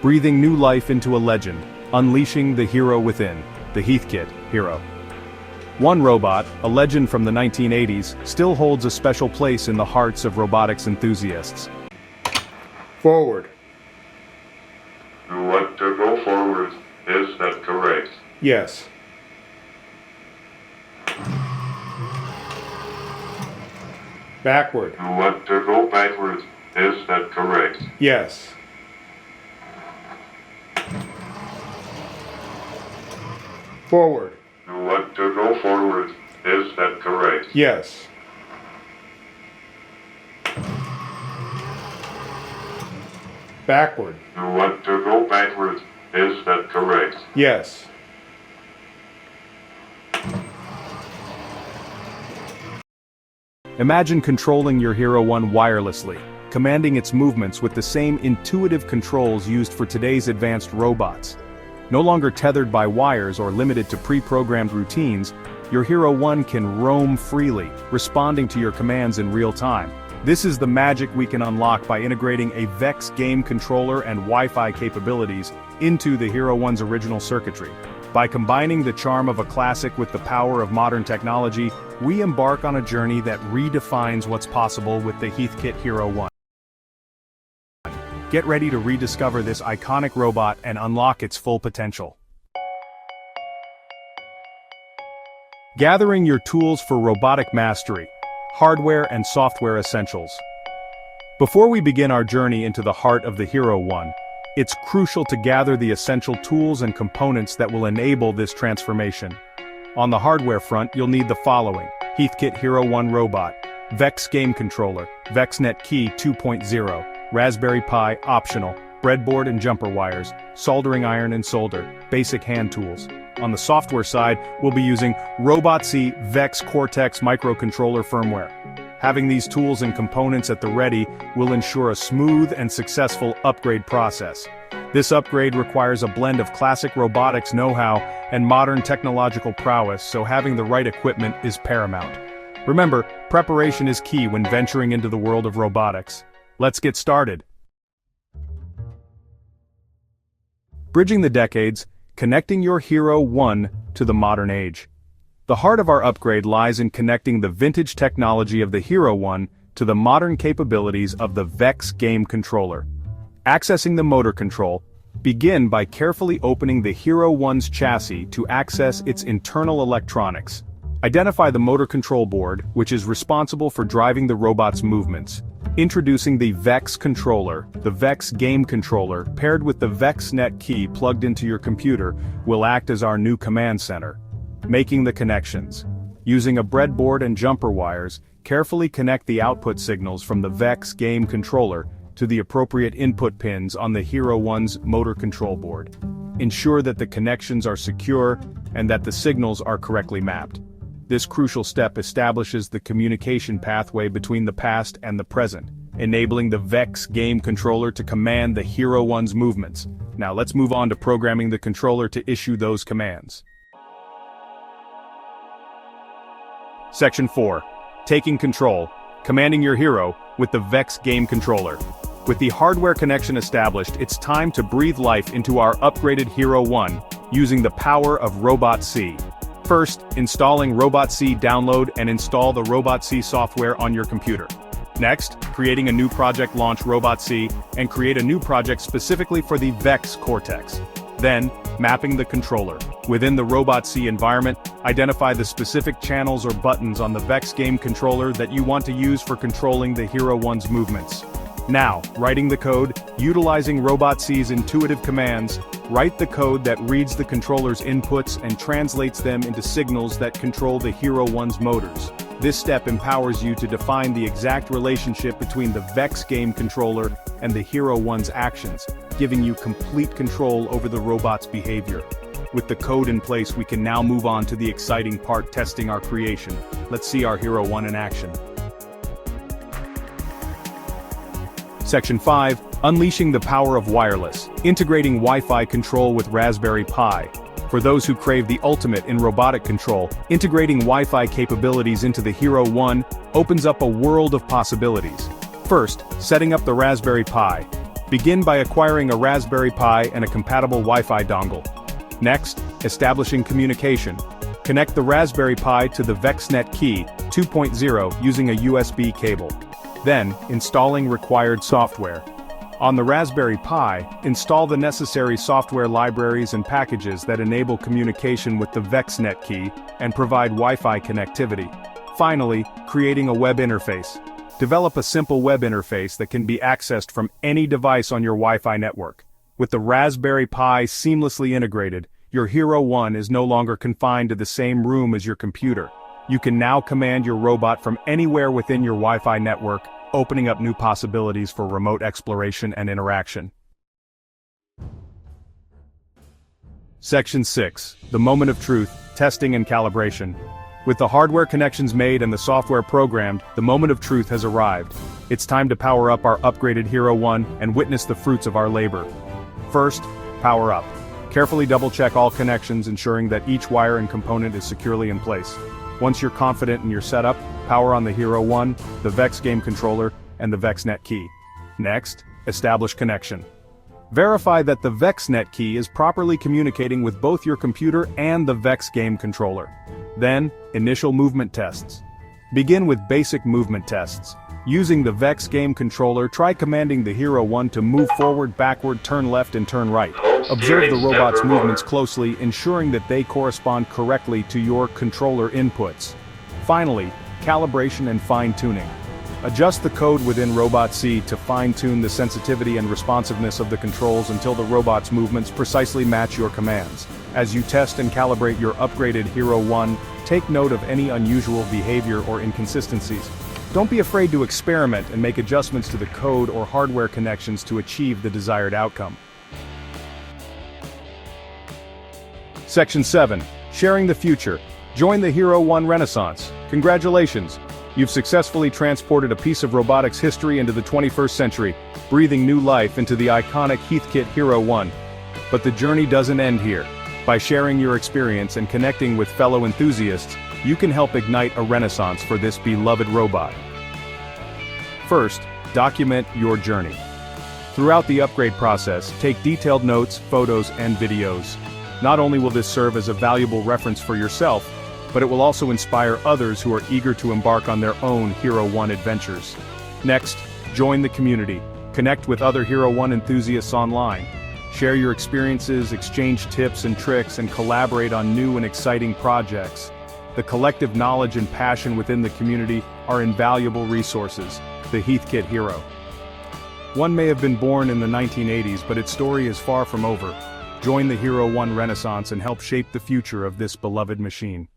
breathing new life into a legend, unleashing the hero within, the Heathkit Hero. One robot, a legend from the 1980s, still holds a special place in the hearts of robotics enthusiasts. Forward. You want to go forward, is that correct? Yes. Backward. You want to go backward, is that correct? Yes. Forward. You want to go forward, is that correct? Yes. Backward. You want to go backward, is that correct? Yes. Imagine controlling your Hero 1 wirelessly, commanding its movements with the same intuitive controls used for today's advanced robots. No longer tethered by wires or limited to pre-programmed routines, your Hero 1 can roam freely, responding to your commands in real time. This is the magic we can unlock by integrating a VEX Game Controller and Wi-Fi capabilities into the Hero 1's original circuitry. By combining the charm of a classic with the power of modern technology, we embark on a journey that redefines what's possible with the Heathkit Hero 1. Get ready to rediscover this iconic robot and unlock its full potential. Gathering your tools for robotic mastery, hardware and software essentials. Before we begin our journey into the heart of the Hero 1, it's crucial to gather the essential tools and components that will enable this transformation. On the hardware front, you'll need the following: Heathkit Hero 1 Robot, VEX Game Controller, VEXNet Key 2.0, Raspberry Pi optional, breadboard and jumper wires, soldering iron and solder, basic hand tools. On the software side, we'll be using Robot-C VEX Cortex microcontroller firmware. Having these tools and components at the ready will ensure a smooth and successful upgrade process. This upgrade requires a blend of classic robotics know-how and modern technological prowess, so having the right equipment is paramount. Remember, preparation is key when venturing into the world of robotics. Let's get started. Bridging the decades, connecting your Hero 1 to the modern age. The heart of our upgrade lies in connecting the vintage technology of the Hero 1 to the modern capabilities of the VEX Game Controller. Accessing the motor control, begin by carefully opening the Hero 1's chassis to access its internal electronics. Identify the motor control board, which is responsible for driving the robot's movements. Introducing the VEX controller, the VEX Game Controller, paired with the VEXNet key plugged into your computer, will act as our new command center. Making the connections. Using a breadboard and jumper wires, carefully connect the output signals from the VEX Game Controller to the appropriate input pins on the Hero 1's motor control board. Ensure that the connections are secure and that the signals are correctly mapped. This crucial step establishes the communication pathway between the past and the present, enabling the VEX Game Controller to command the Hero 1's movements. Now let's move on to programming the controller to issue those commands. Section 4. Taking control, commanding your hero with the VEX Game Controller. With the hardware connection established, it's time to breathe life into our upgraded Hero 1, using the power of Robot-C. First, installing Robot-C, download and install the Robot-C software on your computer. Next, creating a new project, launch Robot-C, and create a new project specifically for the VEX Cortex. Then, mapping the controller. Within the Robot-C environment, identify the specific channels or buttons on the VEX Game Controller that you want to use for controlling the Hero 1's movements. Now, writing the code, utilizing Robot-C's intuitive commands, write the code that reads the controller's inputs and translates them into signals that control the Hero 1's motors. This step empowers you to define the exact relationship between the VEX Game Controller and the Hero 1's actions, giving you complete control over the robot's behavior. With the code in place, we can now move on to the exciting part, testing our creation. Let's see our Hero 1 in action. Section 5. Unleashing the power of wireless, integrating Wi-Fi control with Raspberry Pi. For those who crave the ultimate in robotic control, integrating Wi-Fi capabilities into the Hero 1 opens up a world of possibilities. First, setting up the Raspberry Pi. Begin by acquiring a Raspberry Pi and a compatible Wi-Fi dongle. Next, establishing communication. Connect the Raspberry Pi to the VEXnet Key 2.0 using a USB cable. Then, installing required software. On the Raspberry Pi, install the necessary software libraries and packages that enable communication with the VEXnet Key and provide Wi-Fi connectivity. Finally, creating a web interface. Develop a simple web interface that can be accessed from any device on your Wi-Fi network. With the Raspberry Pi seamlessly integrated, your Hero 1 is no longer confined to the same room as your computer. You can now command your robot from anywhere within your Wi-Fi network, opening up new possibilities for remote exploration and interaction. Section 6. The Moment of Truth, Testing and Calibration. With the hardware connections made and the software programmed, the moment of truth has arrived. It's time to power up our upgraded Hero 1 and witness the fruits of our labor. First, power up. Carefully double-check all connections, ensuring that each wire and component is securely in place. Once you're confident in your setup, power on the Hero 1, the VEX Game Controller, and the VEXnet Key. Next, establish connection. Verify that the VEXnet Key is properly communicating with both your computer and the VEX Game Controller. Then, initial movement tests. Begin with basic movement tests. Using the VEX Game Controller, try commanding the Hero 1 to move forward, backward, turn left, and turn right. Observe the robot's movements closely, ensuring that they correspond correctly to your controller inputs. Finally, calibration and fine-tuning. Adjust the code within Robot C to fine-tune the sensitivity and responsiveness of the controls until the robot's movements precisely match your commands. As you test and calibrate your upgraded Hero 1, take note of any unusual behavior or inconsistencies. Don't be afraid to experiment and make adjustments to the code or hardware connections to achieve the desired outcome. Section 7. Sharing the Future. Join the Hero 1 Renaissance. Congratulations! You've successfully transported a piece of robotics history into the 21st century, breathing new life into the iconic Heathkit Hero 1. But the journey doesn't end here. By sharing your experience and connecting with fellow enthusiasts, you can help ignite a renaissance for this beloved robot. First, document your journey. Throughout the upgrade process, take detailed notes, photos, and videos. Not only will this serve as a valuable reference for yourself, but it will also inspire others who are eager to embark on their own Hero 1 adventures. Next, join the community. Connect with other Hero 1 enthusiasts online. Share your experiences, exchange tips and tricks, and collaborate on new and exciting projects. The collective knowledge and passion within the community are invaluable resources. The Heathkit Hero 1 may have been born in the 1980s, but its story is far from over. Join the Hero 1 Renaissance and help shape the future of this beloved machine.